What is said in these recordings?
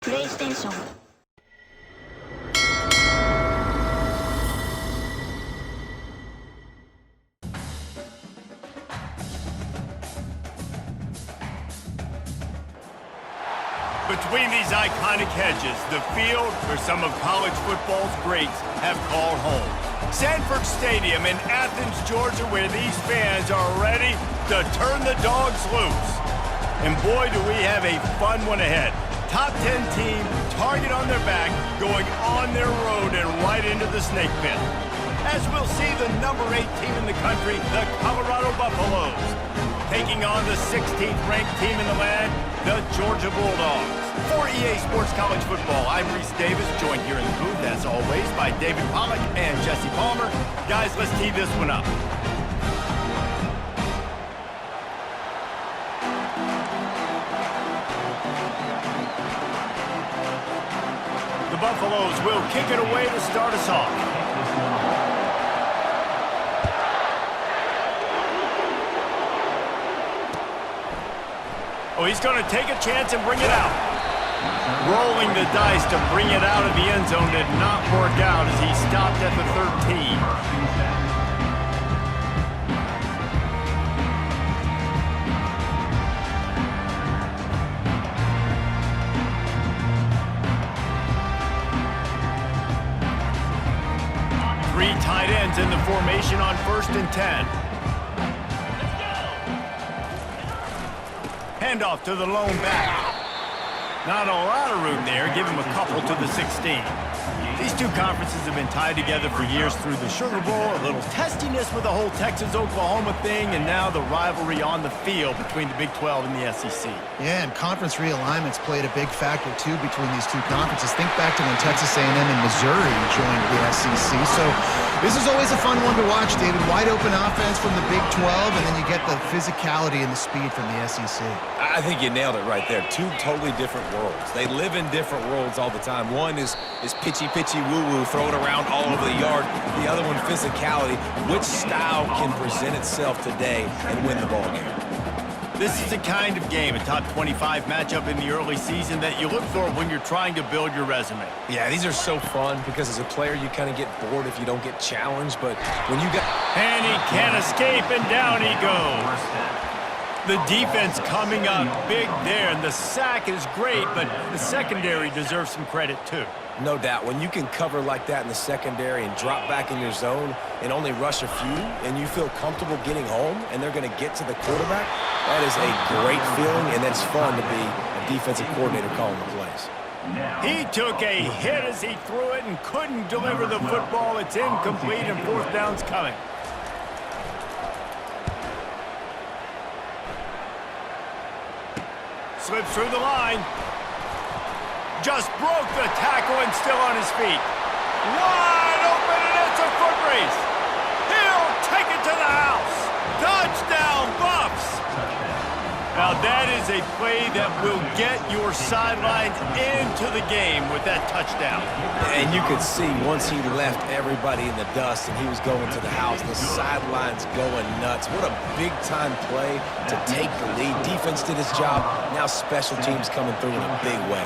PlayStation. Between these iconic hedges, the field where some of college football's greats have called home. Sanford Stadium in Athens, Georgia, where these fans are ready to turn the dogs loose. And boy, do we have a fun one ahead. Top 10 team, target on their back, going on their road and right into the snake pit. As we'll see the number 8 team in the country, the Colorado Buffaloes, taking on the 16th ranked team in the land, the Georgia Bulldogs. For EA Sports College Football, I'm Reese Davis, joined here in the booth, as always, by David Pollack and Jesse Palmer. Guys, let's tee this one up. The Buffaloes will kick it away to start us off. Oh, he's going to take a chance and bring it out. Rolling the dice to bring it out of the end zone did not work out as he stopped at the 13. Three tight ends in the formation on 1st and 10. Handoff to the lone back. Not a lot of room there. Give him a couple to the 16. These two conferences have been tied together for years through the Sugar Bowl, a little testiness with the whole Texas-Oklahoma thing, and now the rivalry on the field between the Big 12 and the SEC. Yeah, and conference realignments played a big factor, too, between these two conferences. Think back to when Texas A&M and Missouri joined the SEC. So this is always a fun one to watch, David. Wide open offense from the Big 12, and then you get the physicality and the speed from the SEC. I think you nailed it right there. Two totally different worlds. They live in different worlds all the time. One is pitchy woo-woo, throw it around all over the yard. The other one, physicality. Which style can present itself today and win the ball game? This is the kind of game, a top 25 matchup in the early season, that you look for when you're trying to build your resume. Yeah, these are so fun because as a player you kind of get bored if you don't get challenged, but when you got... And he can't escape, and down he goes. The defense coming up big there, and the sack is great, but the secondary deserves some credit too. No doubt. When you can cover like that in the secondary and drop back in your zone and only rush a few, and you feel comfortable getting home and they're going to get to the quarterback, that is a great feeling, and it's fun to be a defensive coordinator calling the plays. He took a hit as he threw it and couldn't deliver the football. It's incomplete, and 4th down's coming. Slips through the line. Just broke the tackle and still on his feet. Wide open, and it's a foot race. He'll take it to the house. Touchdown, Buffs. Now that is a play that will get your sidelines into the game with that touchdown. And you could see once he left everybody in the dust and he was going to the house, the sidelines going nuts. What a big-time play to take the lead. Defense did his job. Now special teams coming through in a big way.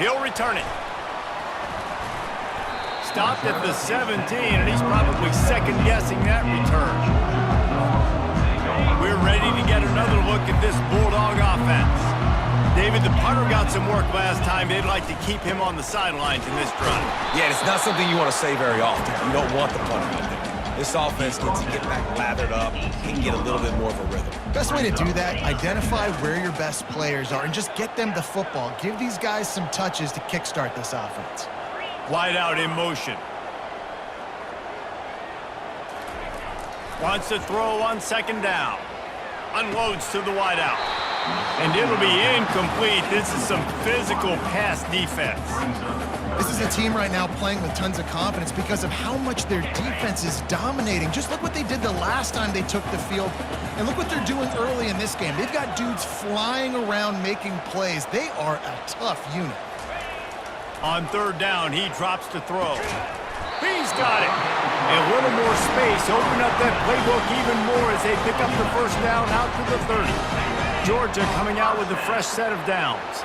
He'll return it. Stopped at the 17, and he's probably second-guessing that return. We're ready to get another look at this Bulldog offense. David, the punter got some work last time. They'd like to keep him on the sidelines in this drive. Yeah, it's not something you want to say very often. You don't want the punter out there. This offense needs to get back lathered up and get a little bit more of a rhythm. Best way to do that, identify where your best players are and just get them the football. Give these guys some touches to kickstart this offense. Wide out in motion. Wants to throw on 2nd down. Unloads to the wide out. And it'll be incomplete. This is some physical pass defense. This is a team right now playing with tons of confidence because of how much their defense is dominating. Just look what they did the last time they took the field, and look what they're doing early in this game. They've got dudes flying around making plays. They are a tough unit. On 3rd down, he drops to throw. He's got it. A little more space. Open up that playbook even more as they pick up the 1st down out to the 30. Georgia coming out with a fresh set of downs.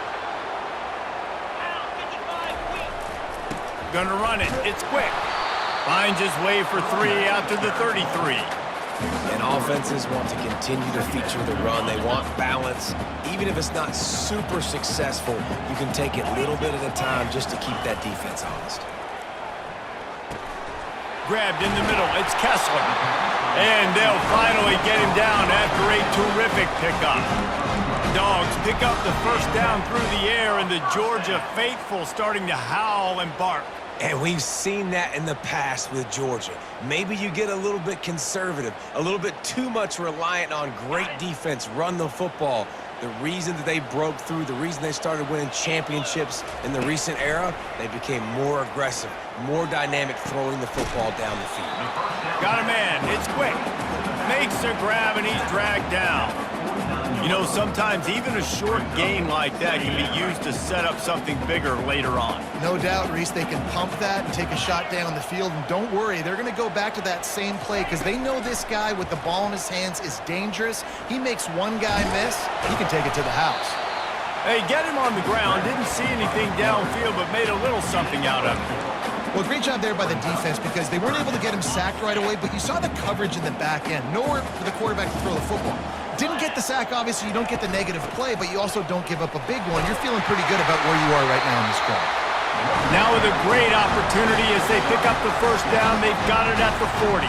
Gonna run it. It's quick. Finds his way for 3 out to the 33. And offenses want to continue to feature the run. They want balance. Even if it's not super successful, you can take it little bit at a time just to keep that defense honest. Grabbed in the middle. It's Kessler. And they'll finally get him down after a terrific pickup. Dogs pick up the first down through the air, and the Georgia faithful starting to howl and bark. And we've seen that in the past with Georgia. Maybe you get a little bit conservative, a little bit too much reliant on great defense, run the football. The reason that they broke through, the reason they started winning championships in the recent era, they became more aggressive, more dynamic throwing the football down the field. Got a man. It's quick. Makes a grab, and he's dragged down. You know, sometimes even a short gain like that can be used to set up something bigger later on. No doubt, Reese, they can pump that and take a shot down the field. And don't worry, they're going to go back to that same play because they know this guy with the ball in his hands is dangerous. He makes one guy miss, he can take it to the house. Hey, get him on the ground. Didn't see anything downfield, but made a little something out of it. Well, great job there by the defense because they weren't able to get him sacked right away, but you saw the coverage in the back end. Nowhere for the quarterback to throw the football. Didn't get the sack, obviously. You don't get the negative play, but you also don't give up a big one. You're feeling pretty good about where you are right now in this drive. Now with a great opportunity as they pick up the first down. They've got it at the 40.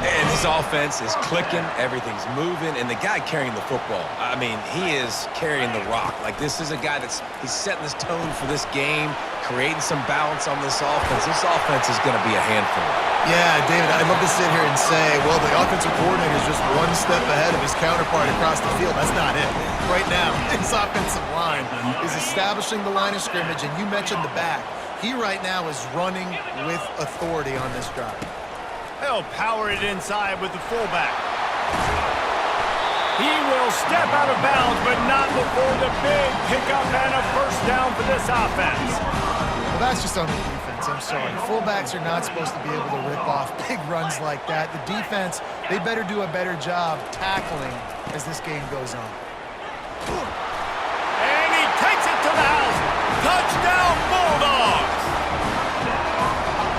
And this offense is clicking, everything's moving, and the guy carrying the football, I mean, he is carrying the rock. Like, this is a guy he's setting this tone for this game, creating some balance on this offense. This offense is going to be a handful. Yeah, David, I'd love to sit here and say, well, the offensive coordinator is just one step ahead of his counterpart across the field. That's not it. Right now, his offensive line is establishing the line of scrimmage, and you mentioned the back. He right now is running with authority on this drive. They'll power it inside with the fullback. He will step out of bounds, but not before the big pickup and a first down for this offense. Well, that's just on the defense. I'm sorry. Fullbacks are not supposed to be able to rip off big runs like that. The defense, they better do a better job tackling as this game goes on. And he takes it to the house. Touchdown, Bulldogs!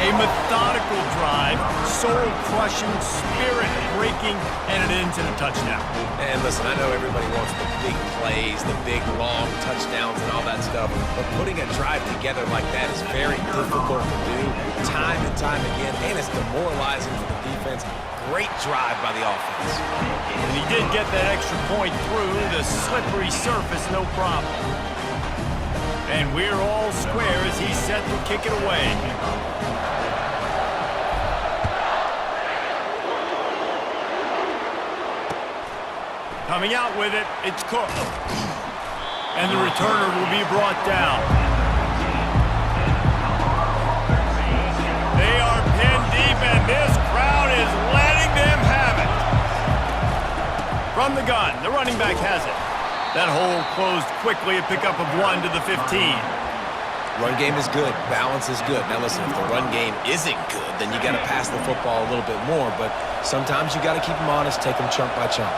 A methodical drive, soul-crushing, spirit-breaking, and it ends in a touchdown. And listen, I know everybody wants the big plays, the big, long touchdowns and all that stuff, but putting a drive together like that is very difficult to do time and time again, and it's demoralizing for the defense. Great drive by the offense. And he did get that extra point through the slippery surface, no problem. And we're all square as he's set to kick it away. Coming out with it, it's Cook. And the returner will be brought down. They are pinned deep, and this crowd is letting them have it. From the gun, the running back has it. That hole closed quickly, a pickup of 1 to the 15. Run game is good. Balance is good. Now, listen, if the run game isn't good, then you got to pass the football a little bit more, but sometimes you got to keep them honest, take them chunk by chunk.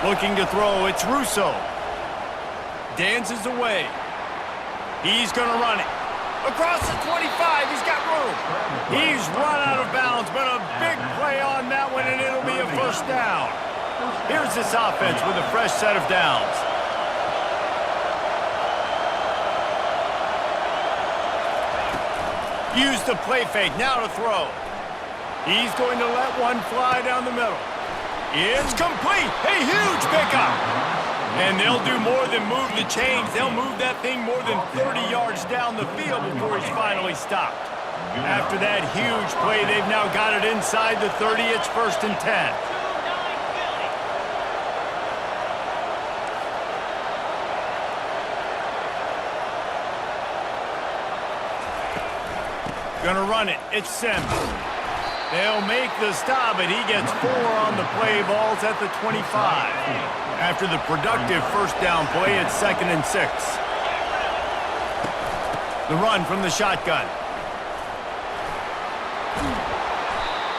Looking to throw, it's Russo. Dances away. He's going to run it. Across the 25, he's got room. He's run out of bounds, but a big play on that one, and it'll be a first down. Here's this offense with a fresh set of downs. Use the play fake, now to throw. He's going to let one fly down the middle. It's complete. A huge pickup. And they'll do more than move the chains. They'll move that thing more than 30 yards down the field before he's finally stopped. After that huge play, they've now got it inside the 30. It's 1st and 10. Gonna run it. It's Sims. They'll make the stop, and he gets 4 on the play. Balls at the 25. After the productive first down play, it's 2nd and 6. The run from the shotgun.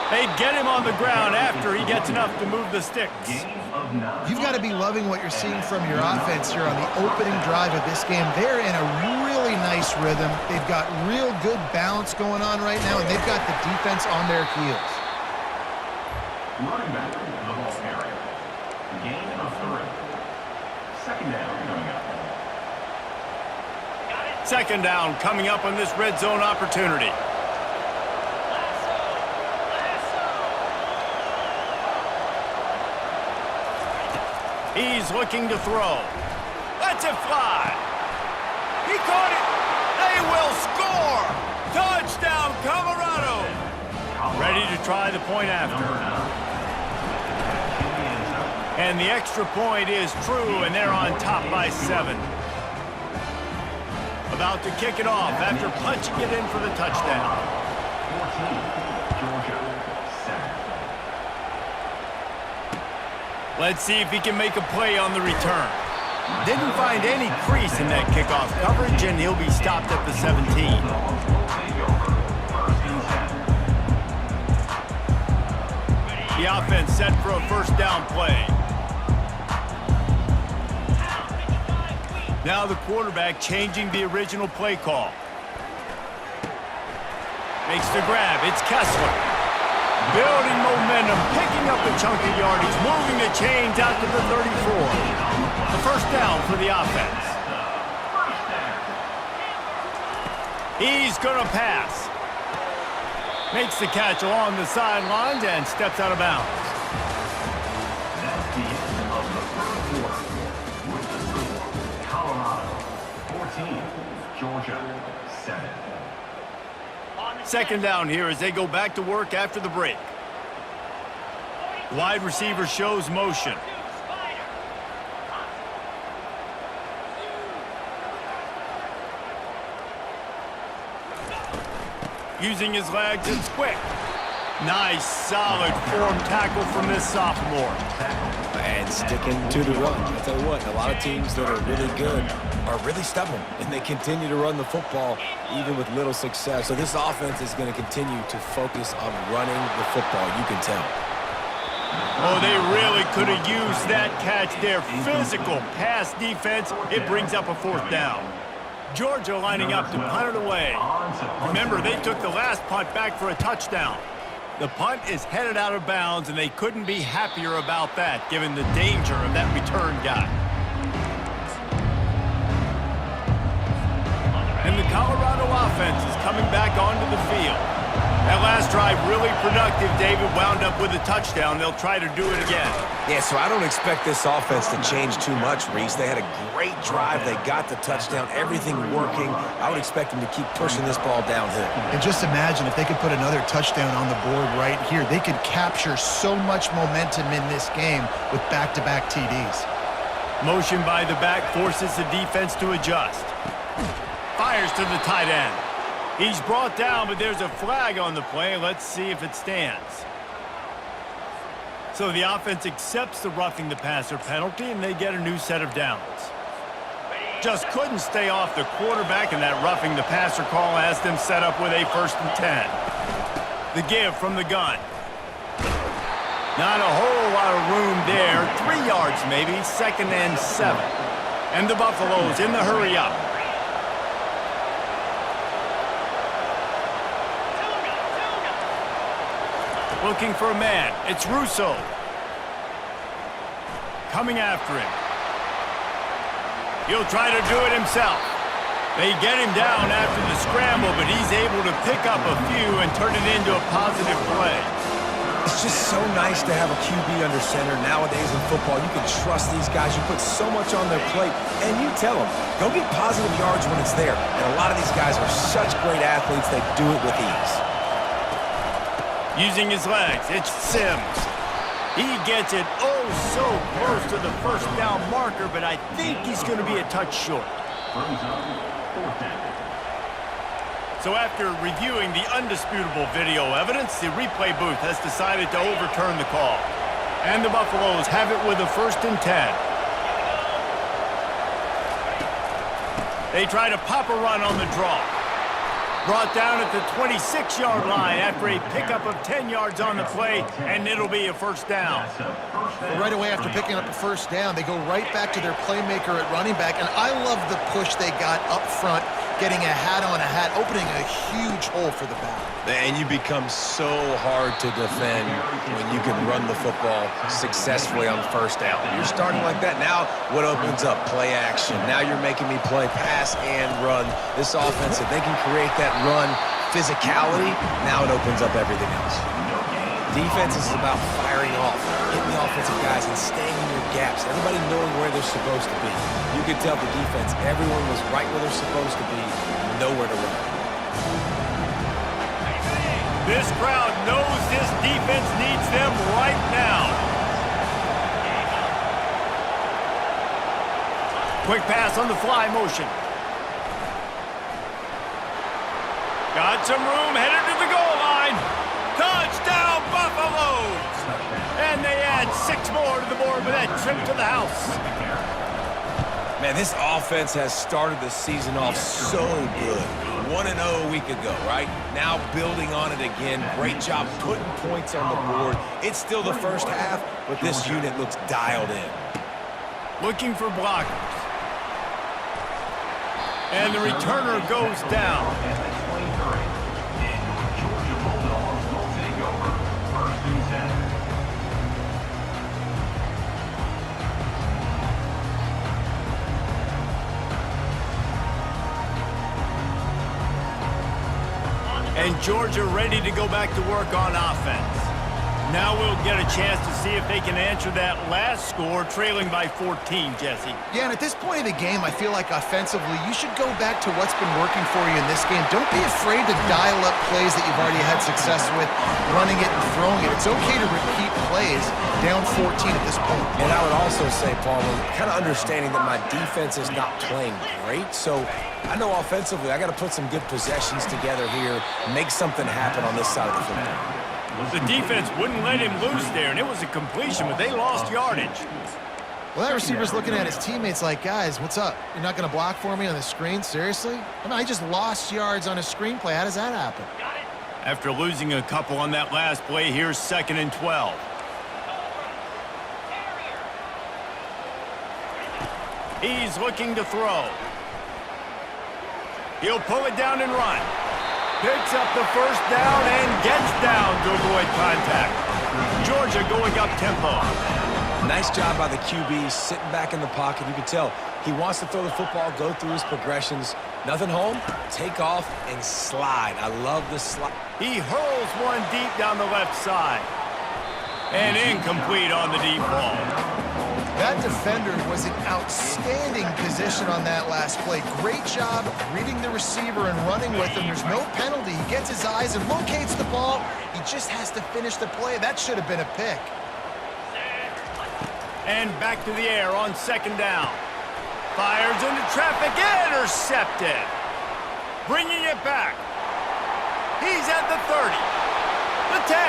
They get him on the ground after he gets enough to move the sticks. You've got to be loving what you're seeing from your offense here on the opening drive of this game. They're in a really nice rhythm. They've got real good balance going on right now, and they've got the defense on their heels. Running back to the ball area. Gain of 3. Second down coming up. Second down coming up on this red zone opportunity. He's looking to throw. Lets it fly. He caught it. They will score. Touchdown, Colorado. Ready to try the point after. And the extra point is true, and they're on top by 7. About to kick it off after punching it in for the touchdown. 14, Georgia, 7. Let's see if he can make a play on the return. Didn't find any crease in that kickoff coverage, and he'll be stopped at the 17. The offense set for a first down play. Now the quarterback changing the original play call. Makes the grab. It's Kessler. Building momentum, picking up a chunk of yardage, moving the chains out to the 34. The first down for the offense. He's going to pass. Makes the catch along the sidelines and steps out of bounds. That's the end of the first quarter. With the score, Colorado 14, Georgia 7. Second down here as they go back to work after the break. Wide receiver shows motion. Using his legs, it's quick. Nice, solid form tackle from this sophomore. And sticking to the run. I'll tell you what, a lot of teams that are really good are really stubborn, and they continue to run the football even with little success. So this offense is going to continue to focus on running the football, you can tell. Oh, they really could have used that catch there. Physical pass defense. It brings up a fourth down. Georgia lining up to punt it away. Remember, they took the last punt back for a touchdown. The punt is headed out of bounds, and they couldn't be happier about that, given the danger of that return guy. And the Colorado offense is coming back onto the field. That last drive really productive. David wound up with a touchdown. They'll try to do it again. Yeah, so I don't expect this offense to change too much, Reese. They had a great drive. They got the touchdown, everything working. I would expect them to keep pushing this ball downhill. And just imagine if they could put another touchdown on the board right here. They could capture so much momentum in this game with back-to-back TDs. Motion by the back forces the defense to adjust. Fires to the tight end. He's brought down, but there's a flag on the play. Let's see if it stands. So the offense accepts the roughing the passer penalty, and they get a new set of downs. Just couldn't stay off the quarterback, and that roughing the passer call has them set up with a 1st and 10. The give from the gun. Not a whole lot of room there. 3 yards maybe, 2nd and 7. And the Buffaloes in the hurry up. Looking for a man. It's Russo. Coming after him. He'll try to do it himself. They get him down after the scramble, but he's able to pick up a few and turn it into a positive play. It's just so nice to have a QB under center. Nowadays in football, you can trust these guys. You put so much on their plate, and you tell them, go get positive yards when it's there. And a lot of these guys are such great athletes, they do it with ease. Using his legs, it's Sims. He gets it oh so close to the first down marker, but I think he's going to be a touch short. So after reviewing the undisputable video evidence, the replay booth has decided to overturn the call. And the Buffaloes have it with a 1st and 10. They try to pop a run on the draw. Brought down at the 26-yard line after a pickup of 10 yards on the play, and it'll be a first down. Well, right away after picking up a first down, they go right back to their playmaker at running back, and I love the push they got up front, getting a hat on a hat, opening a huge hole for the back. And you become so hard to defend when you can run the football successfully on first down. You're starting like that. Now what opens up? Play action. Now you're making me play pass and run. This offense, if they can create that run physicality, now it opens up everything else. Defense is about firing off, hitting the offensive guys and staying in your gaps. Everybody knowing where they're supposed to be. You could tell the defense, everyone was right where they're supposed to be, nowhere to run. This crowd knows this defense needs them right now. Quick pass on the fly motion. Got some room, headed to the goal line. Touchdown, Buffaloes! And they add 6 more to the board with that trip to the house. Man, this offense has started the season off so good. 1-0 a week ago, right? Now building on it again. Great job putting points on the board. It's still the first half, but this unit looks dialed in. Looking for blockers. And the returner goes down. And the 23. And your Georgia Bulldogs will take over. First and 10. And Georgia ready to go back to work on offense. Now we'll get a chance to see if they can answer that last score, trailing by 14, Jesse. Yeah, and at this point of the game, I feel like offensively, you should go back to what's been working for you in this game. Don't be afraid to dial up plays that you've already had success with, running it and throwing it. It's okay to repeat plays down 14 at this point. And I would also say, Paul, kind of understanding that my defense is not playing great, so I know offensively I got to put some good possessions together here, make something happen on this side of the football. The defense wouldn't let him loose there, and it was a completion, but they lost yardage. Well, that receiver's looking at his teammates like, guys, what's up? You're not going to block for me on the screen? Seriously? I mean, I just lost yards on a screenplay. How does that happen? After losing a couple on that last play, here's 2nd and 12. He's looking to throw. He'll pull it down and run. Picks up the first down and gets down to avoid contact. Georgia going up tempo. Nice job by the QB, sitting back in the pocket. You can tell he wants to throw the football, go through his progressions. Nothing home, take off, and slide. I love the slide. He hurls one deep down the left side. And incomplete on the deep ball. That defender was in outstanding position on that last play. Great job reading the receiver and running with him. There's no penalty. He gets his eyes and locates the ball. He just has to finish the play. That should have been a pick. And back to the air on 2nd down. Fires into traffic, intercepted. Bringing it back. He's at the 30, the 10.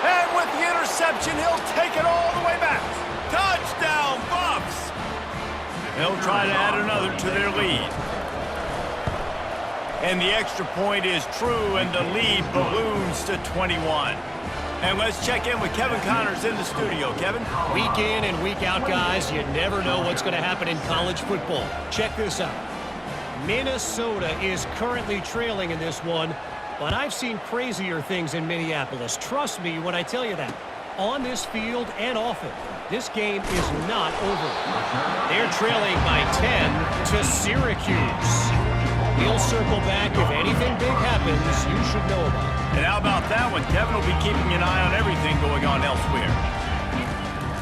And with the interception, he'll take it all the way back. Touchdown, Buffs! They'll try to add another to their lead. And the extra point is true, and the lead balloons to 21. And let's check in with Kevin Connors in the studio. Kevin? Week in and week out, guys, you never know what's going to happen in college football. Check this out. Minnesota is currently trailing in this one, but I've seen crazier things in Minneapolis. Trust me when I tell you that. On this field and off it, this game is not over. They're trailing by 10 to Syracuse. He'll circle back if anything big happens you should know about. And how about that one? Kevin will be keeping an eye on everything going on elsewhere.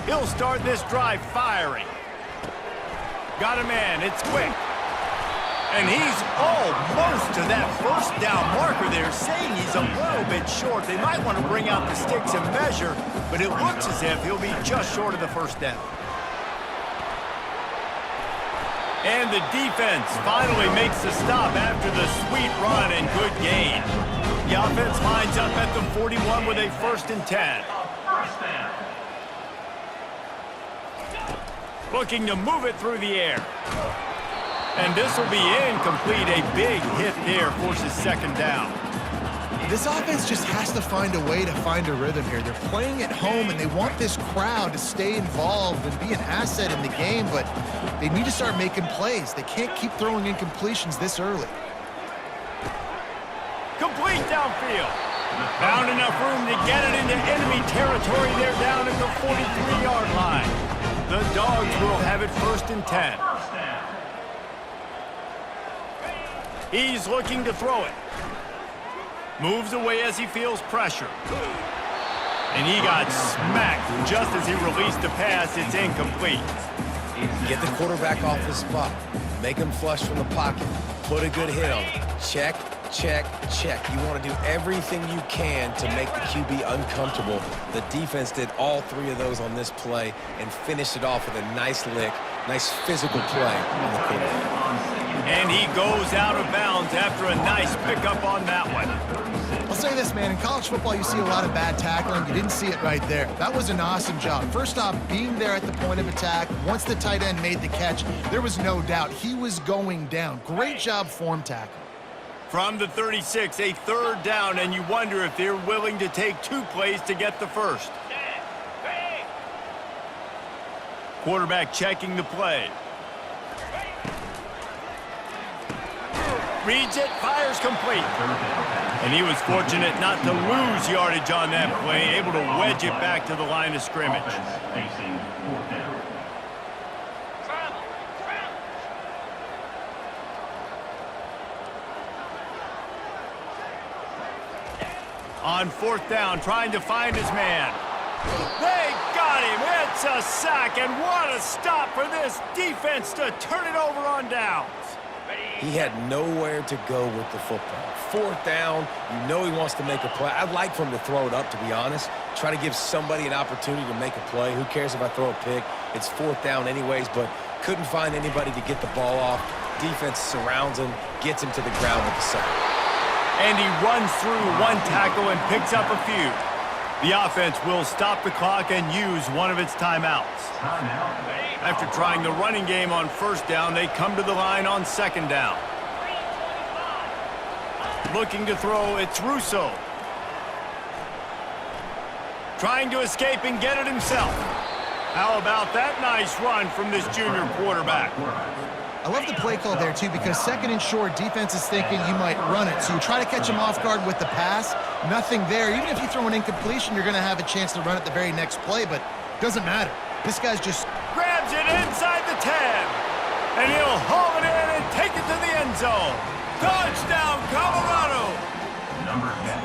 He'll start this drive firing. Got a man. It's quick. And he's almost to that first down marker there, saying he's a little bit short. They might want to bring out the sticks and measure, but it looks as if he'll be just short of the first down. And the defense finally makes the stop after the sweet run and good gain. The offense lines up at the 41 with a 1st and 10. Looking to move it through the air. And this will be incomplete. A big hit there forces second down. This offense just has to find a way to find a rhythm here. They're playing at home, and they want this crowd to stay involved and be an asset in the game, but they need to start making plays. They can't keep throwing incompletions this early. Complete downfield. Found enough room to get it into enemy territory. They're down at the 43-yard line. The Dogs will have it 1st and 10. He's looking to throw it. Moves away as he feels pressure. And he got smacked just as he released the pass. It's incomplete. Get the quarterback off his spot. Make him flush from the pocket. Put a good hit on him. Check, check, check. You want to do everything you can to make the QB uncomfortable. The defense did all 3 of those on this play and finished it off with a nice lick, nice physical play on the quarterback. And he goes out of bounds after a nice pickup on that one. I'll say this, man. In college football, you see a lot of bad tackling. You didn't see it right there. That was an awesome job. First off, being there at the point of attack. Once the tight end made the catch, there was no doubt he was going down. Great job form tackle. From the 36, a 3rd down, and you wonder if they're willing to take 2 plays to get the first. Quarterback checking the play. Reads it, fires complete. And he was fortunate not to lose yardage on that play, able to wedge it back to the line of scrimmage. Facing 4th down. On 4th down, trying to find his man. They got him. It's a sack, and what a stop for this defense to turn it over on downs. He had nowhere to go with the football. 4th down, you know he wants to make a play. I'd like for him to throw it up, to be honest. Try to give somebody an opportunity to make a play. Who cares if I throw a pick? It's 4th down anyways, but couldn't find anybody to get the ball off. Defense surrounds him, gets him to the ground with the sack. And he runs through 1 tackle and picks up a few. The offense will stop the clock and use one of its timeouts. After trying the running game on 1st down, they come to the line on 2nd down. Looking to throw, it's Russo. Trying to escape and get it himself. How about that nice run from this junior quarterback? I love the play call there, too, because 2nd and short, defense is thinking you might run it. So you try to catch him off guard with the pass. Nothing there. Even if you throw an incompletion, you're going to have a chance to run it the very next play, but it doesn't matter. This guy's just... Grabs it inside the 10. And he'll haul it in and take it to the end zone. Touchdown, Colorado! Number 10.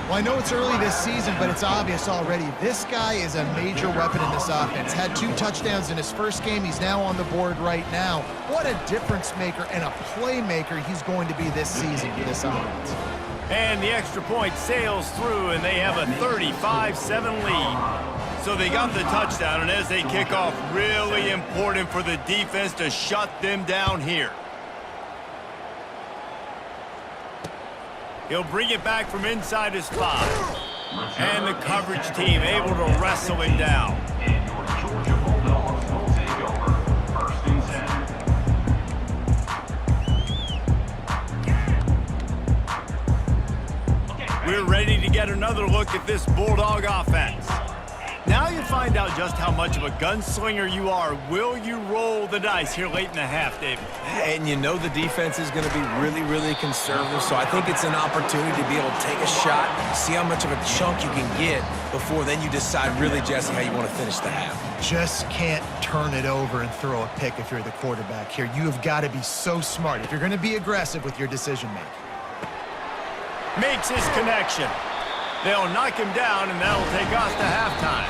Well, I know it's early this season, but it's obvious already. This guy is a major weapon in this offense. Had 2 touchdowns in his first game. He's now on the board right now. What a difference maker and a playmaker he's going to be this season for this offense. And the extra point sails through, and they have a 35-7 lead. So they got the touchdown, and as they kick off, really important for the defense to shut them down here. He'll bring it back from inside his 5. And the coverage team able to wrestle him down. And your Georgia Bulldogs will take over 1st and 10. We're ready to get another look at this Bulldog offense. Now you find out just how much of a gunslinger you are. Will you roll the dice here late in the half, David? And you know the defense is going to be really, really conservative, so I think it's an opportunity to be able to take a shot, see how much of a chunk you can get before then you decide really, Jesse, how you want to finish the half. Just can't turn it over and throw a pick if you're the quarterback here. You have got to be so smart if you're going to be aggressive with your decision-making. Makes his connection. They'll knock him down, and that'll take us to halftime.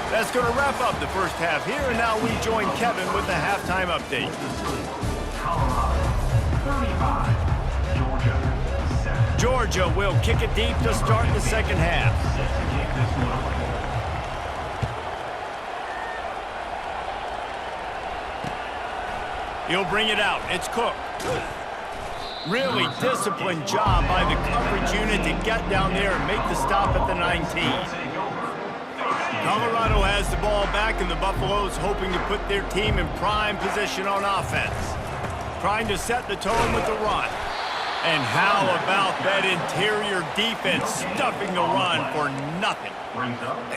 That's going to wrap up the first half here, and now we join Kevin with the halftime update. Colorado 35, Georgia 7. Georgia will kick it deep to start the second half. Set to kick this one away. He'll bring it out. It's Cook. Really disciplined job by the coverage unit to get down there and make the stop at the 19. Colorado has the ball back, and the Buffaloes hoping to put their team in prime position on offense. trying to set the tone with the run. And how about that interior defense stuffing the run for nothing?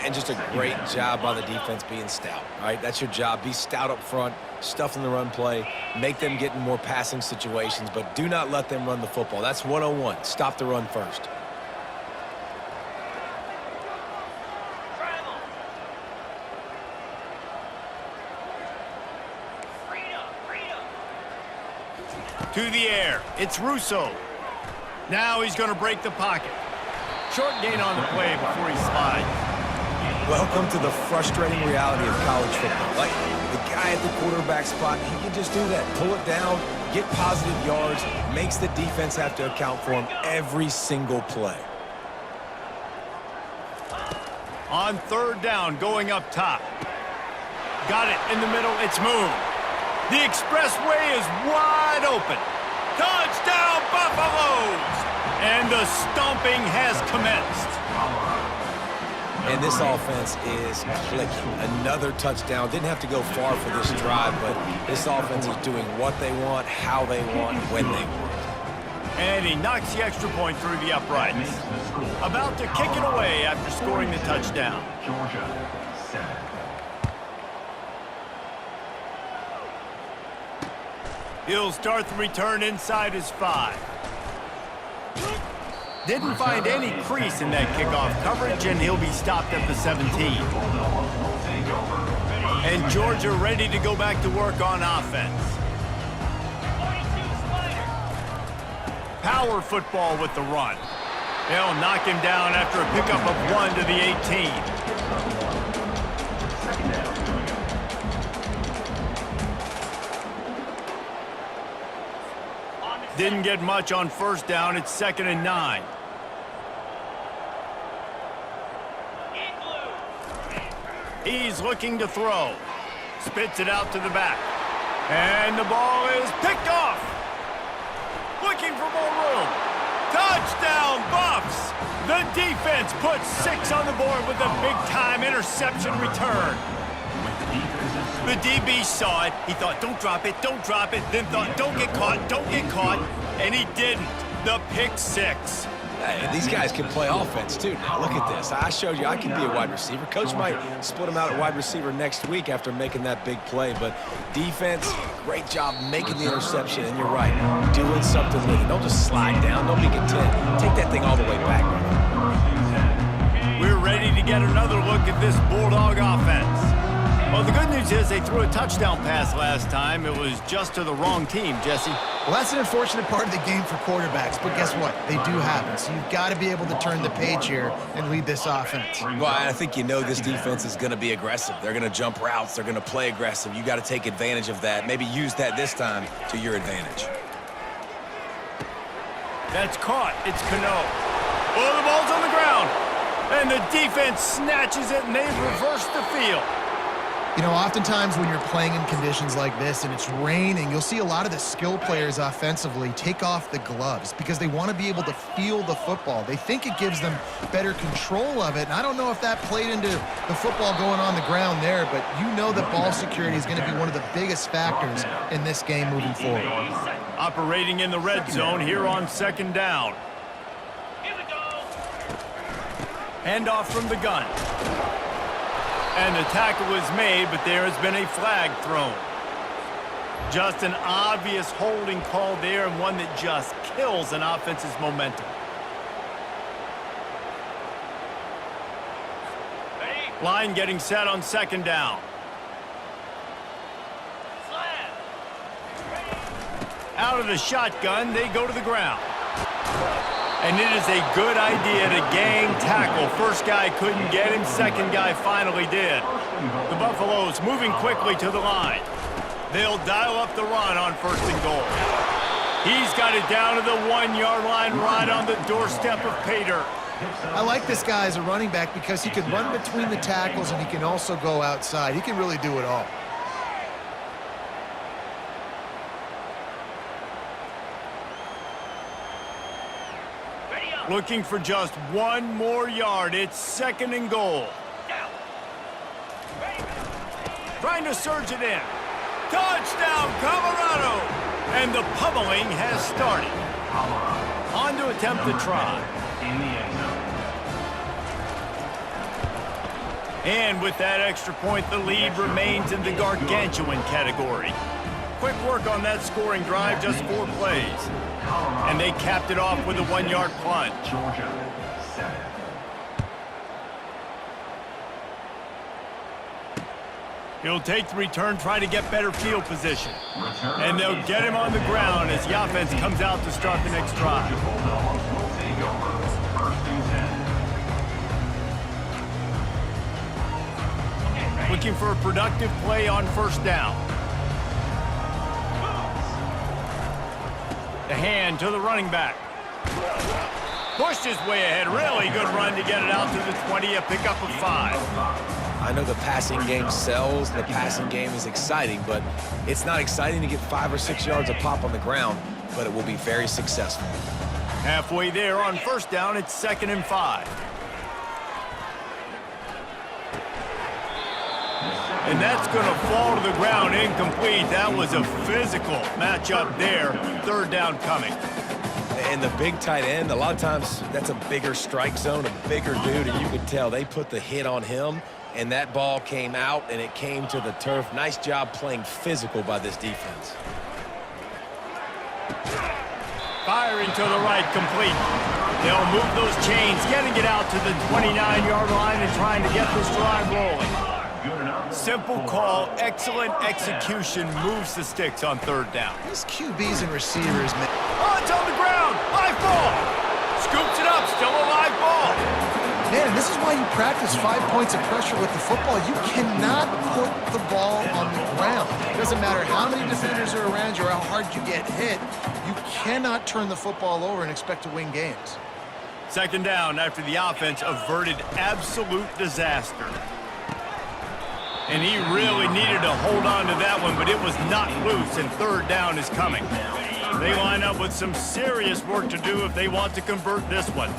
And just a great job by the defense being stout. All right, that's your job. Be stout up front, stuff in the run play, make them get in more passing situations, but do not let them run the football. That's 101. Stop the run first. To the air. It's Russo. Now he's going to break the pocket. Short gain on the play before he slides. Welcome to the frustrating reality of college football. Like, the guy at the quarterback spot, he can just do that. Pull it down, get positive yards, makes the defense have to account for him every single play. On third down, going up top. Got it in the middle. It's moved. The expressway is wide open. Touchdown, Buffaloes! And the stomping has commenced. And this offense is clicking. Another touchdown. Didn't have to go far for this drive, but this offense is doing what they want, how they want, when they want. And he knocks the extra point through the uprights. About to kick it away after scoring the touchdown. Georgia 7. He'll start the return inside his 5. Didn't find any crease in that kickoff coverage, and he'll be stopped at the 17. And Georgia ready to go back to work on offense. Power football with the run. They'll knock him down after a pickup of 1 to the 18. Didn't get much on first down. It's 2nd and 9. He's looking to throw. Spits it out to the back. And the ball is picked off. Looking for more room. Touchdown, Buffs! The defense puts 6 on the board with a big-time interception return. The DB saw it. He thought, don't drop it, then thought, don't get caught, and he didn't. The pick 6. Hey, these guys can play offense, too. Now, look at this. I showed you I can be a wide receiver. Coach might split him out at wide receiver next week after making that big play, but defense, great job making the interception, and you're right, doing something with it. Don't just slide down. Don't be content. Take that thing all the way back. We're ready to get another look at this Bulldog offense. Well, the good news is they threw a touchdown pass last time. It was just to the wrong team, Jesse. Well, that's an unfortunate part of the game for quarterbacks, but guess what? They do happen. So you've got to be able to turn the page here and lead this offense. Well, I think you know this defense is going to be aggressive. They're going to jump routes. They're going to play aggressive. You got to take advantage of that. Maybe use that this time to your advantage. That's caught. It's Cano. Oh, the ball's on the ground. And the defense snatches it, and they reverse the field. You know, oftentimes when you're playing in conditions like this and it's raining, you'll see a lot of the skill players offensively take off the gloves because they want to be able to feel the football. They think it gives them better control of it, and I don't know if that played into the football going on the ground there, but you know that ball security is going to be one of the biggest factors in this game moving forward. Operating in the red zone here on 2nd down. Handoff from the gun. And the tackle was made, but there has been a flag thrown. Just an obvious holding call there, and one that just kills an offense's momentum. Line getting set on 2nd down. Out of the shotgun, they go to the ground. And it is a good idea to gang tackle. First guy couldn't get him, second guy finally did. The Buffaloes moving quickly to the line. They'll dial up the run on 1st and goal. He's got it down to the 1-yard line right on the doorstep of pay dirt. I like this guy as a running back because he can run between the tackles and he can also go outside. He can really do it all. Looking for just 1 more yard. It's 2nd and goal. Trying to surge it in. Touchdown, Colorado! And the pummeling has started. On to attempt the try. In the end zone. And with that extra point, the lead remains in the gargantuan category. Quick work on that scoring drive, just 4 plays. And they capped it off with a 1-yard punt. Georgia 7. He'll take the return, try to get better field position. And they'll get him on the ground as the offense comes out to start the next drive. Georgia Bulldogs will take over. 1st and 10. Looking for a productive play on 1st down. The hand to the running back. Pushed his way ahead. Really good run to get it out to the 20, a pickup of 5. I know the passing game sells, the passing game is exciting, but it's not exciting to get 5 or 6 yards a pop on the ground, but it will be very successful. Halfway there on 1st down, it's 2nd and 5. And that's going to fall to the ground incomplete. That was a physical matchup there. 3rd down coming. And the big tight end, a lot of times that's a bigger strike zone, a bigger dude, and you could tell they put the hit on him, and that ball came out, and it came to the turf. Nice job playing physical by this defense. Firing to the right, complete. They'll move those chains, getting it out to the 29-yard line and trying to get this drive rolling. Simple call, excellent execution, moves the sticks on 3rd down. These QBs and receivers, man. Oh, it's on the ground, live ball. Scoops it up, still a live ball. Man, this is why you practice 5 points of pressure with the football. You cannot put the ball on the ground. It doesn't matter how many defenders are around you or how hard you get hit. You cannot turn the football over and expect to win games. 2nd down after the offense averted absolute disaster. And he really needed to hold on to that one, but it was not loose, and 3rd down is coming. They line up with some serious work to do if they want to convert this one.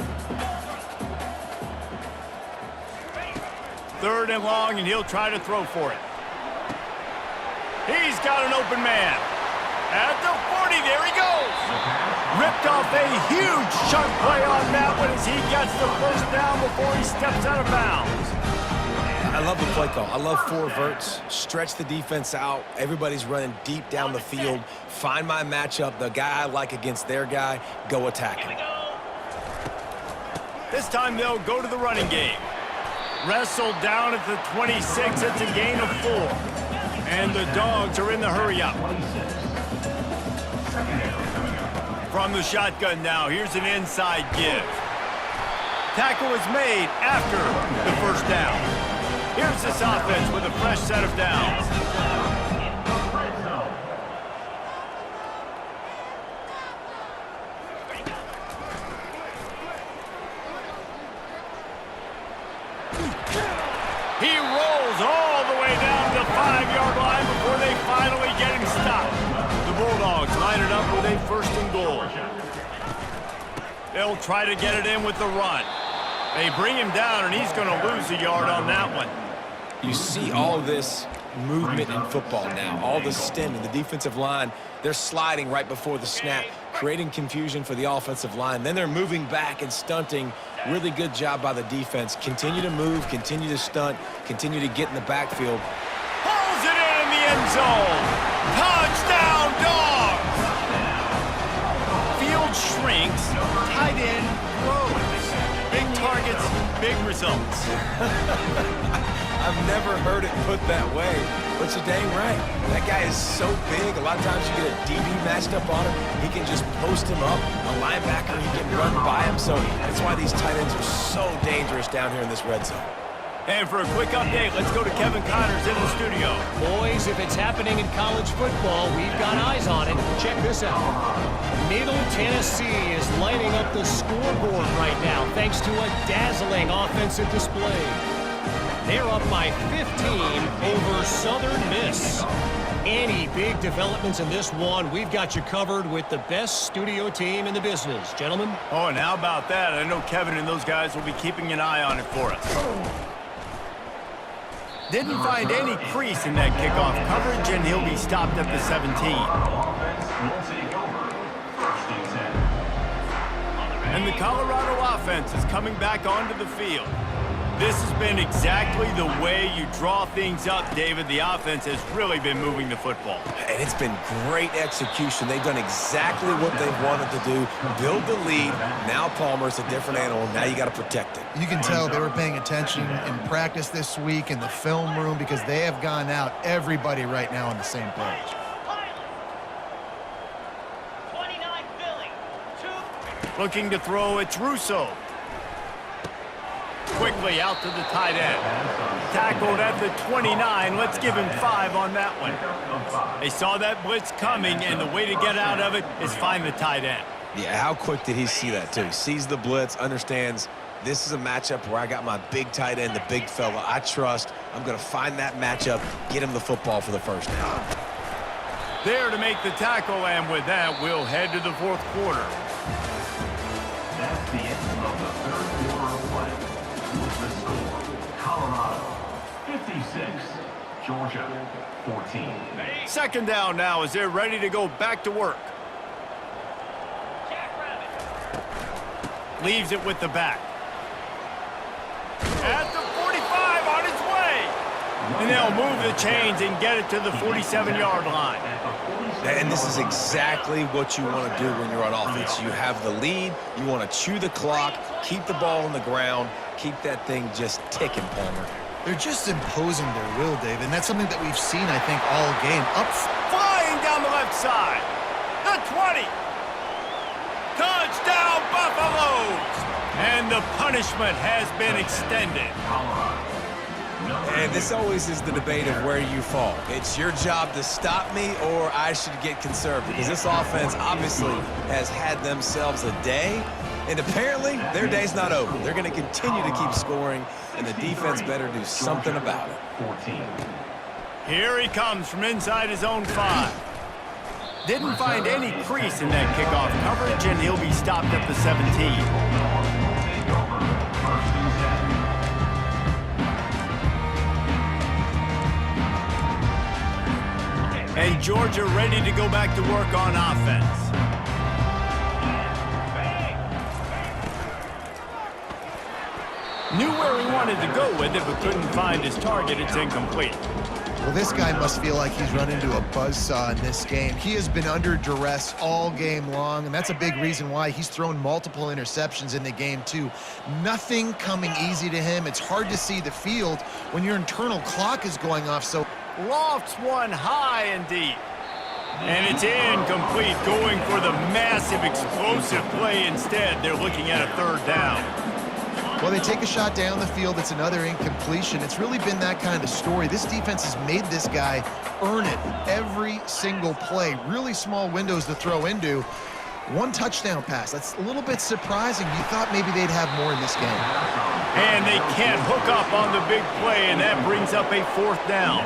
3rd and long, and he'll try to throw for it. He's got an open man. At the 40, there he goes. Ripped off a huge chunk play on that one as he gets the 1st down before he steps out of bounds. I love the play call. I love 4 verts. Stretch the defense out. Everybody's running deep down the field. Find my matchup, the guy I like against their guy. Go attack him. This time they'll go to the running game. Wrestled down at the 26. It's a gain of 4. And the Dogs are in the hurry-up. From the shotgun now, here's an inside give. Tackle is made after the 1st down. Here's this offense with a fresh set of downs. He rolls all the way down the 5-yard line before they finally get him stopped. The Bulldogs line it up with a 1st and goal. They'll try to get it in with the run. They bring him down, and he's going to lose a yard on that one. You see all this movement in football now, all the stemming, the defensive line, they're sliding right before the snap, creating confusion for the offensive line. Then they're moving back and stunting. Really good job by the defense. Continue to move, continue to stunt, continue to get in the backfield. Pulls it in the end zone. Touchdown, Dogs! Field shrinks, tight end grows. Big targets, big results. I've never heard it put that way, but you're dang right. That guy is so big. A lot of times you get a DB matched up on him. He can just post him up. A linebacker, he can run by him. So that's why these tight ends are so dangerous down here in this red zone. And for a quick update, let's go to Kevin Connors in the studio. Boys, if it's happening in college football, we've got eyes on it. Check this out. Middle Tennessee is lighting up the scoreboard right now thanks to a dazzling offensive display. They're up by 15 over Southern Miss. Any big developments in this one, we've got you covered with the best studio team in the business. Gentlemen? Oh, and how about that? I know Kevin and those guys will be keeping an eye on it for us. Didn't find any crease in that kickoff coverage, and he'll be stopped at the 17. offense is coming back onto the field. This has been exactly the way you draw things up, David. The offense has really been moving the football. And it's been great execution. They've done exactly what they've wanted to do. Build the lead. Now Palmer's a different animal. Now you got to protect it. You can tell they were paying attention in practice this week in the film room because they have gone out, everybody right now on the same page. Looking to throw, it's Russo. Quickly out to the tight end. Tackled at the 29. Let's give him 5 on that one. They saw that blitz coming, and the way to get out of it is find the tight end. Yeah, how quick did he see that, too? He sees the blitz, understands this is a matchup where I got my big tight end, the big fella I trust. I'm going to find that matchup, get him the football for the first down. There to make the tackle, and with that, we'll head to the fourth quarter. That's the end of the third quarter of play. With the score, Colorado 56, Georgia 14. Second down now as they're ready to go back to work. Leaves it with the back. At the 45 on its way. And they'll move the chains and get it to the 47-yard line. And this is exactly what you want to do when you're on offense. You have the lead. You want to chew the clock, keep the ball on the ground, keep that thing just ticking, Palmer. They're just imposing their will, Dave, and that's something that we've seen, I think, all game. Flying down the left side. The 20. Touchdown, Buffaloes. And the punishment has been extended. And this always is the debate of where you fall. It's your job to stop me or I should get conservative. Because this offense obviously has had themselves a day. And apparently their day's not over. They're going to continue to keep scoring. And the defense better do something about it. 14. Here he comes from inside his own 5. Didn't find any crease in that kickoff coverage, and he'll be stopped at the 17. And Georgia ready to go back to work on offense. Knew where he wanted to go with it, but couldn't find his target. It's incomplete. Well, this guy must feel like he's run into a buzzsaw in this game. He has been under duress all game long, and that's a big reason why he's thrown multiple interceptions in the game, too. Nothing coming easy to him. It's hard to see the field when your internal clock is going off. So Lofts one high and deep. And it's incomplete, going for the massive explosive play instead. They're looking at a third down. well, they take a shot down the field. It's another incompletion. It's really been that kind of story. This defense has made this guy earn it every single play. Really small windows to throw into. One touchdown pass. That's a little bit surprising. You thought maybe they'd have more in this game. And they can't hook up on the big play, and that brings up a fourth down.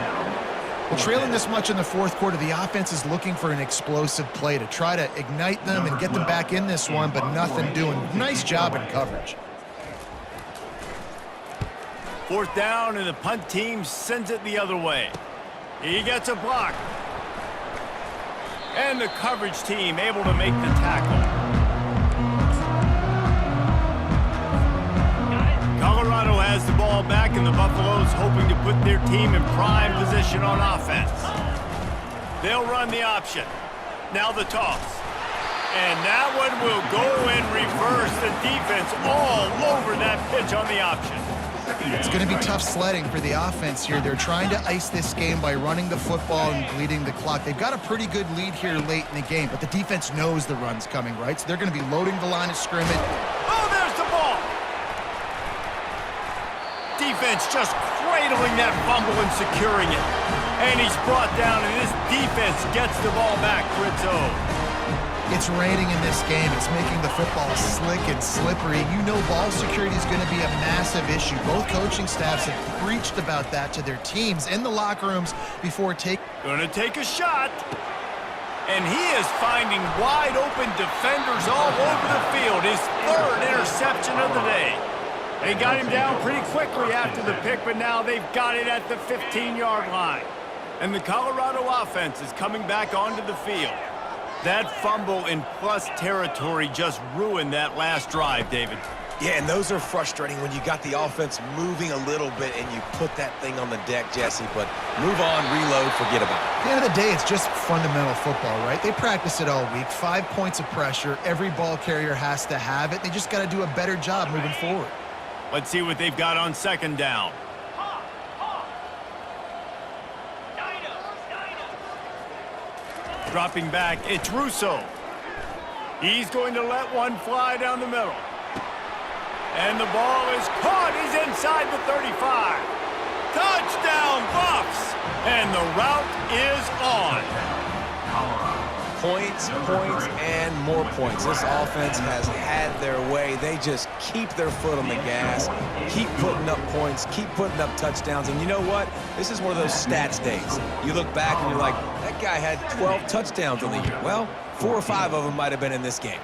Well, trailing this much in the fourth quarter, the offense is looking for an explosive play to try to ignite them and get them back in this one, but nothing doing. Nice job in coverage. Fourth down, and the punt team sends it the other way. He gets a block. And the coverage team able to make the tackle. Colorado has the ball back, and the Buffaloes hoping to put their team in prime position on offense. They'll run the option. Now the toss. And that one will go in reverse. The defense all over that pitch on the option. It's going to be tough sledding for the offense here. They're trying to ice this game by running the football and bleeding the clock. They've got a pretty good lead here late in the game, but the defense knows the run's coming, right? So they're going to be loading the line of scrimmage. Oh, there's the ball. Defense just cradling that fumble and securing it. And he's brought down, and this defense gets the ball back for its own. It's raining in this game. It's making the football slick and slippery. You know ball security is going to be a massive issue. Both coaching staffs have preached about that to their teams in the locker rooms before Gonna take a shot. And he is finding wide open defenders all over the field. His third interception of the day. They got him down pretty quickly after the pick, but now they've got it at the 15-yard line. And the Colorado offense is coming back onto the field. That fumble in plus territory just ruined that last drive, David. Yeah, and those are frustrating when you got the offense moving a little bit and you put that thing on the deck, Jesse. But move on, reload, forget about it. At the end of the day, it's just fundamental football, right? They practice it all week. 5 points of pressure. Every ball carrier has to have it. They just got to do a better job moving forward. Let's see what they've got on second down. Dropping back, it's Russo. He's going to let one fly down the middle. And the ball is caught. He's inside the 35. Touchdown, Buffs! And the route is on. Points, points, and more points. This offense has had their way. They just keep their foot on the gas, keep putting up points, keep putting up touchdowns. And you know what? This is one of those stats days. You look back and you're like, that guy had 12 touchdowns in the year. Well, 4 or 5 of them might have been in this game.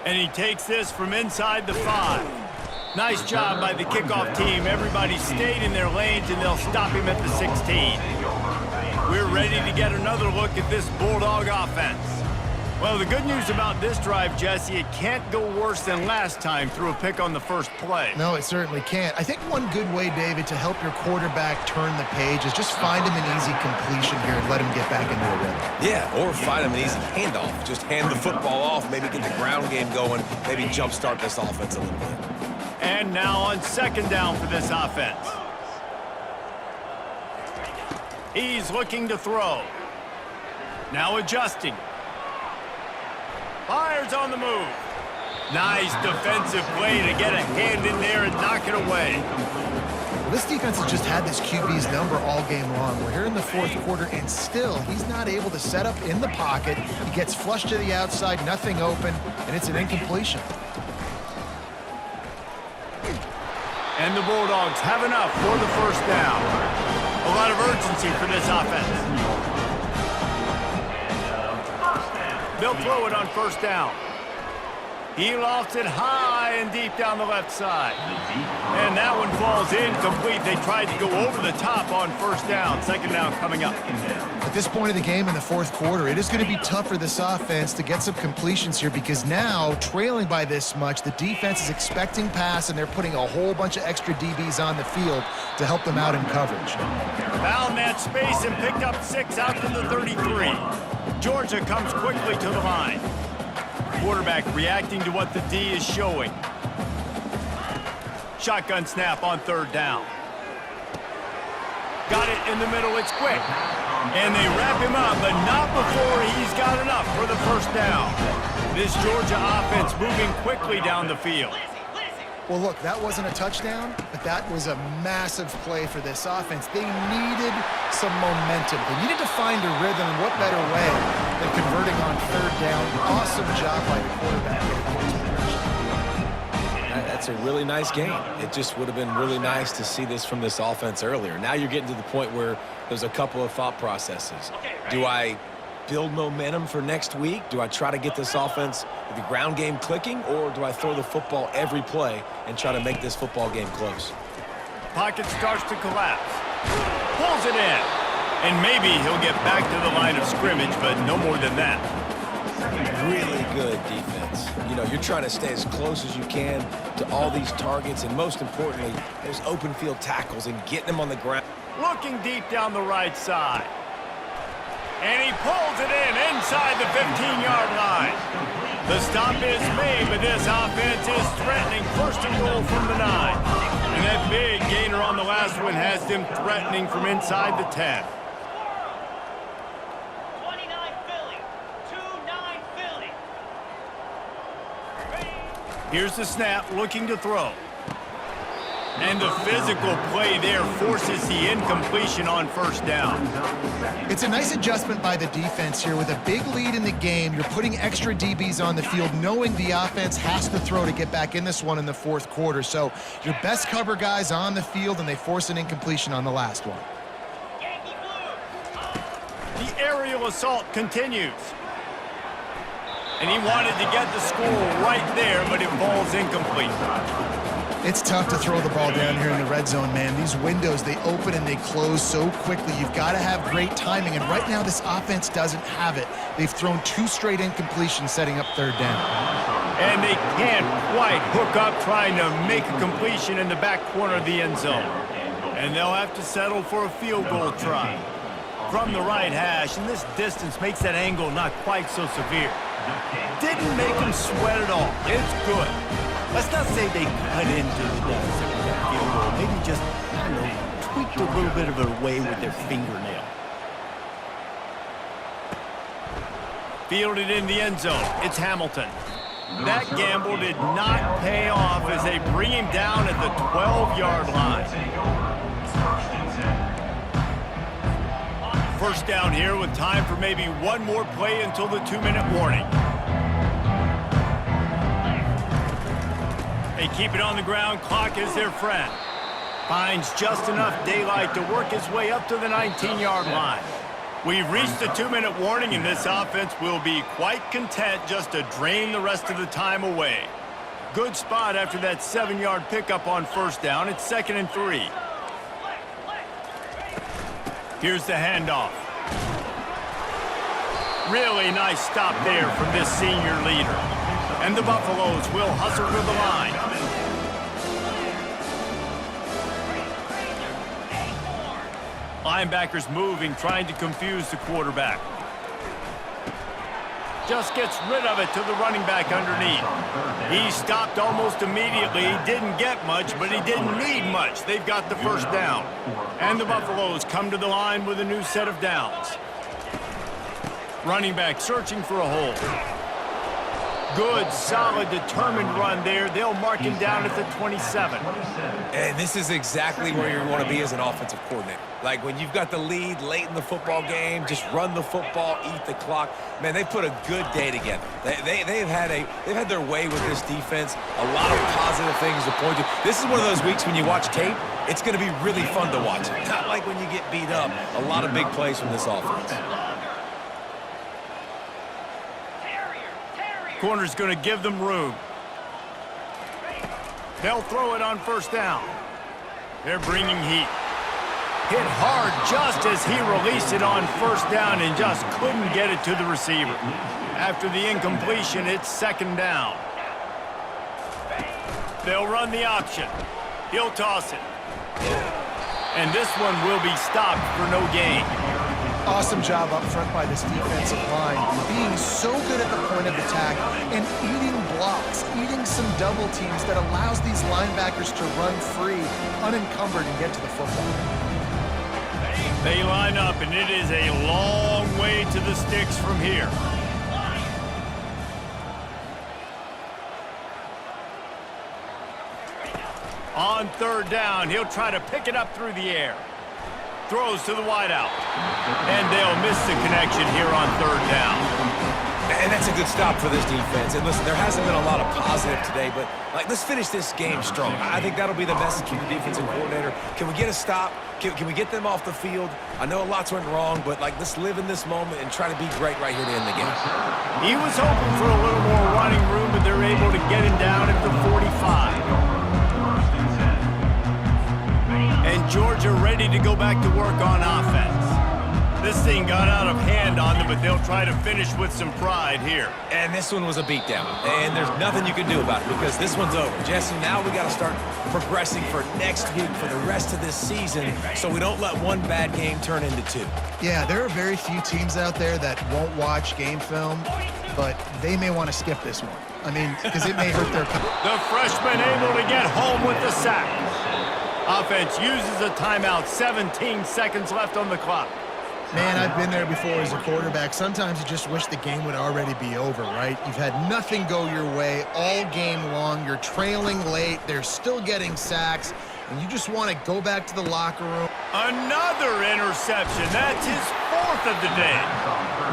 And he takes this from inside the 5. Nice job by the kickoff team. Everybody stayed in their lanes, and they'll stop him at the 16. We're ready to get another look at this Bulldog offense. Well, the good news about this drive, Jesse, it can't go worse than last time through a pick on the first play. No, it certainly can't. I think one good way, David, to help your quarterback turn the page is just find him an easy completion here and let him get back into a rhythm. Yeah, or find him an easy handoff. Just hand the football off, maybe get the ground game going, maybe jumpstart this offense a little bit. And now on second down for this offense. He's looking to throw. Now adjusting. Fires on the move. Nice defensive play to get a hand in there and knock it away. Well, this defense has just had this QB's number all game long. We're here in the fourth quarter, and still he's not able to set up in the pocket. He gets flushed to the outside, nothing open, and it's an incompletion. And the Bulldogs have enough for the first down. A lot of urgency for this offense. They'll throw it on first down. He lofts it high and deep down the left side. And that one falls incomplete. They tried to go over the top on first down. Second down coming up. At this point of the game in the fourth quarter, it is going to be tough for this offense to get some completions here because now, trailing by this much, the defense is expecting pass, and they're putting a whole bunch of extra DBs on the field to help them out in coverage. Found that space and picked up 6 out to the 33. Georgia comes quickly to the line. Quarterback reacting to what the D is showing. Shotgun snap on third down. Got it in the middle, it's quick. And they wrap him up, but not before he's got enough for the first down. This Georgia offense moving quickly down the field. Well, look, that wasn't a touchdown, but that was a massive play for this offense. They needed some momentum. They needed to find a rhythm, and what better way than converting on third down. Awesome job by the quarterback. That's a really nice game. It just would have been really nice to see this from this offense earlier. Now you're getting to the point where there's a couple of thought processes. Do I build momentum for next week? Do I try to get this offense, the ground game clicking, or do I throw the football every play and try to make this football game close? Pocket starts to collapse. Pulls it in. And maybe he'll get back to the line of scrimmage, but no more than that. Really good defense. You know, you're trying to stay as close as you can to all these targets, and most importantly, those open field tackles and getting them on the ground. Looking deep down the right side. And he pulls it in inside the 15-yard line. The stop is made, but this offense is threatening. First and goal from the 9. And that big gainer on the last one has them threatening from inside the 10. 29 Philly. 2-9 Philly. Here's the snap, looking to throw. And the physical play there forces the incompletion on first down. It's a nice adjustment by the defense here. With a big lead in the game, you're putting extra DBs on the field, knowing the offense has to throw to get back in this one in the fourth quarter. So your best cover guys on the field, and they force an incompletion on the last one. The aerial assault continues. And he wanted to get the score right there, but it falls incomplete. It's tough to throw the ball down here in the red zone, man. These windows, they open and they close so quickly. You've got to have great timing, and right now this offense doesn't have it. They've thrown 2 straight incompletions setting up third down. And they can't quite hook up trying to make a completion in the back corner of the end zone. And they'll have to settle for a field goal try. From the right hash, and this distance makes that angle not quite so severe. Didn't make them sweat at all. It's good. Let's not say they cut into the deficit with that field goal. Maybe just, tweaked a little bit of a way with their fingernail. Fielded in the end zone. It's Hamilton. That gamble did not pay off as they bring him down at the 12-yard line. First down here with time for maybe one more play until the 2-minute warning. They keep it on the ground. Clock is their friend. Finds just enough daylight to work his way up to the 19-yard line. We've reached the 2-minute warning, and this offense will be quite content just to drain the rest of the time away. Good spot after that 7-yard pickup on first down. It's 2nd and 3. Here's the handoff. Really nice stop there from this senior leader. And the Buffaloes will hustle to the line. Linebackers moving, trying to confuse the quarterback. Just gets rid of it to the running back underneath. He stopped almost immediately. He didn't get much, but he didn't need much. They've got the first down. And the Buffaloes come to the line with a new set of downs. Running back searching for a hole. Good, solid, determined run there. They'll mark him down at the 27. And this is exactly where you want to be as an offensive coordinator. Like when you've got the lead late in the football game, just run the football, eat the clock. Man, they put a good day together. They've had their way with this defense. A lot of positive things to point to. This is one of those weeks when you watch tape, it's going to be really fun to watch. Not like when you get beat up. A lot of big plays from this offense. Corner's going to give them room. They'll throw it on first down. They're bringing heat. Hit hard just as he released it on first down and just couldn't get it to the receiver. After the incompletion, it's 2nd down. They'll run the option. He'll toss it. And this one will be stopped for no gain. Awesome job up front by this defensive line, being so good at the point of attack and eating blocks, eating some double teams that allows these linebackers to run free, unencumbered, and get to the football. They line up, and it is a long way to the sticks from here. On 3rd down, he'll try to pick it up through the air. Throws to the wideout. And they'll miss the connection here on 3rd down. And that's a good stop for this defense. And listen, there hasn't been a lot of positive today, but let's finish this game strong. I think that'll be the message from the defensive coordinator. Can we get a stop? Can we get them off the field? I know lots went wrong, but let's live in this moment and try to be great right here to end the game. He was hoping for a little more running room, but they're able to get him down at the 45. And Georgia ready to go back to work on offense. This thing got out of hand on them, but they'll try to finish with some pride here. And this one was a beatdown. And there's nothing you can do about it because this one's over. Jesse, now we got to start progressing for next week for the rest of this season so we don't let one bad game turn into 2. Yeah, there are very few teams out there that won't watch game film, but they may want to skip this one. I mean, because it may hurt their... The freshman able to get home with the sack. Offense uses a timeout, 17 seconds left on the clock. Man, I've been there before as a quarterback. Sometimes you just wish the game would already be over, right? You've had nothing go your way all game long. You're trailing late. They're still getting sacks. And you just want to go back to the locker room. Another interception. That's his 4th of the day.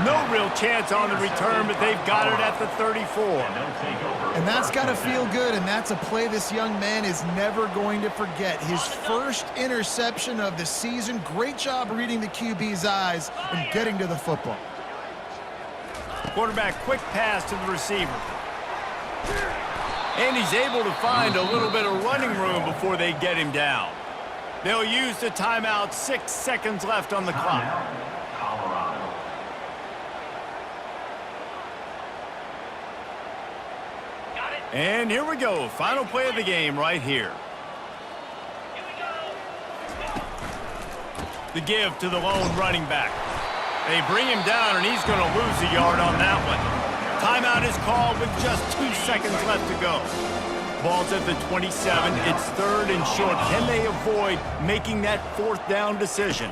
No real chance on the return, but they've got it at the 34. And that's got to feel good, and that's a play this young man is never going to forget. His first interception of the season. Great job reading the QB's eyes and getting to the football. Quarterback quick pass to the receiver. And he's able to find a little bit of running room before they get him down. They'll use the timeout, 6 seconds left on the clock. And here we go. Final play of the game right here. The give to the lone running back. They bring him down, and he's going to lose a yard on that one. Timeout is called with just 2 seconds left to go. Ball's at the 27. It's third and short. Can they avoid making that fourth down decision?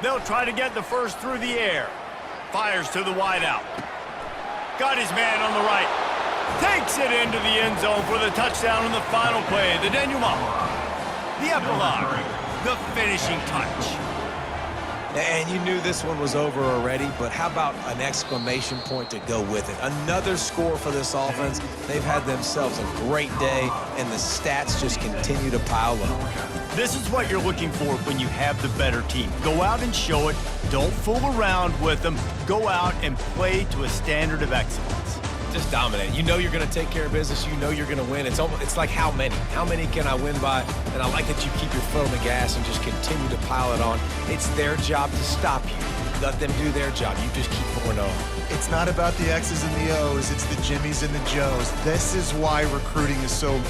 They'll try to get the first through the air. Fires to the wideout. Got his man on the right. Takes it into the end zone for the touchdown in the final play. The denouement. The epilogue. The finishing touch. And you knew this one was over already, but how about an exclamation point to go with it? Another score for this offense. They've had themselves a great day, and the stats just continue to pile up. This is what you're looking for when you have the better team. Go out and show it. Don't fool around with them. Go out and play to a standard of excellence. Just dominate. You know you're going to take care of business. You know you're going to win. It's like how many? How many can I win by? And I like that you keep your foot on the gas and just continue to pile it on. It's their job to stop you. Let them do their job. You just keep pouring on. It's not about the X's and the O's. It's the Jimmies and the Joes. This is why recruiting is so